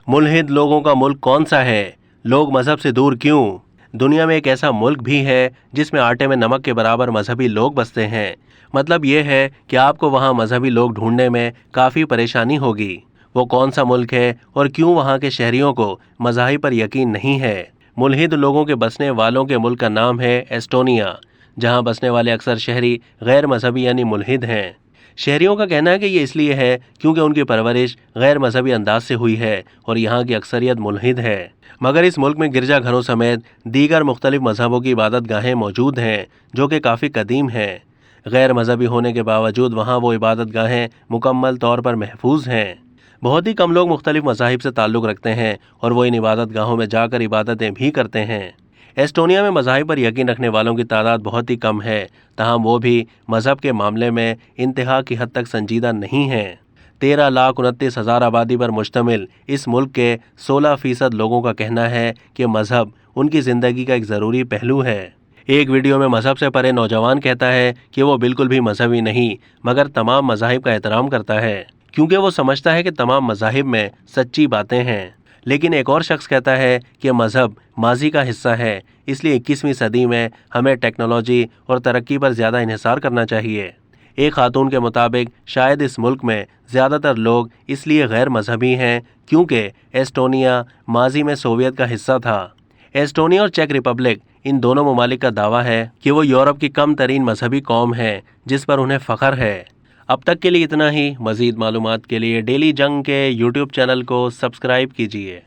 मुल्हिद लोगों का मुल्क कौन सा है? लोग मजहब से दूर क्यों? दुनिया में एक ऐसा मुल्क भी है जिसमें आटे में नमक के बराबर मजहबी लोग बसते हैं। मतलब ये है कि आपको वहाँ मजहबी लोग ढूंढने में काफ़ी परेशानी होगी। वो कौन सा मुल्क है और क्यों वहाँ के शहरियों को मज़ाहिब पर यकीन नहीं है? मुल्हिद लोगों के बसने वालों के मुल्क का नाम है एस्टोनिया, जहाँ बसने वाले अक्सर शहरी गैर मजहबी यानी मुल्हिद हैं। शहरियों का कहना है कि ये इसलिए है क्योंकि उनकी परवरिश गैर मजहबी अंदाज से हुई है और यहाँ की अक्सरियत मुल्हिद है। मगर इस मुल्क में गिरजाघरों समेत दीगर मुख्तलिफ मजहबों की इबादत गाहें मौजूद हैं जो कि काफ़ी कदीम हैं। गैर मजहबी होने के बावजूद वहाँ वो इबादत गाहें मुकम्मल तौर पर महफूज हैं। बहुत ही कम लोग मुख्तलिफ मज़ाहिब से ताल्लुक़ रखते हैं और वो इन इबादत गाहों में जाकर इबादतें भी करते हैं। एस्टोनिया में मज़ाहिब पर यकीन रखने वालों की तादाद बहुत ही कम है, तहम वो भी मज़हब के मामले में इंतहा की हद तक संजीदा नहीं हैं। 13,29,000 आबादी पर मुश्तमिल इस मुल्क के 16% लोगों का कहना है कि मज़हब उनकी ज़िंदगी का एक ज़रूरी पहलू है। एक वीडियो में मज़हब से परे नौजवान कहता है कि वो बिल्कुल भी मजहबी नहीं मगर तमाम मज़ाहिब का एहतराम करता है, क्योंकि वो समझता है कि तमाम मज़ाहिब में सच्ची बातें हैं। लेकिन एक और शख्स कहता है कि मज़हब माजी का हिस्सा है, इसलिए 21वीं सदी में हमें टेक्नोलॉजी और तरक्की पर ज़्यादा इन्हिसार करना चाहिए। एक खातून के मुताबिक शायद इस मुल्क में ज़्यादातर लोग इसलिए गैर मजहबी हैं क्योंकि एस्टोनिया माजी में सोवियत का हिस्सा था। एस्टोनिया और चेक रिपब्लिक इन दोनों ममालिक का दावा है कि वो यूरोप की कम तरीन मजहबी कौम है जिस पर उन्हें फ़ख्र है। अब तक के लिए इतना ही। मज़ीद मालूमात के लिए डेली जंग के यूट्यूब चैनल को सब्सक्राइब कीजिए।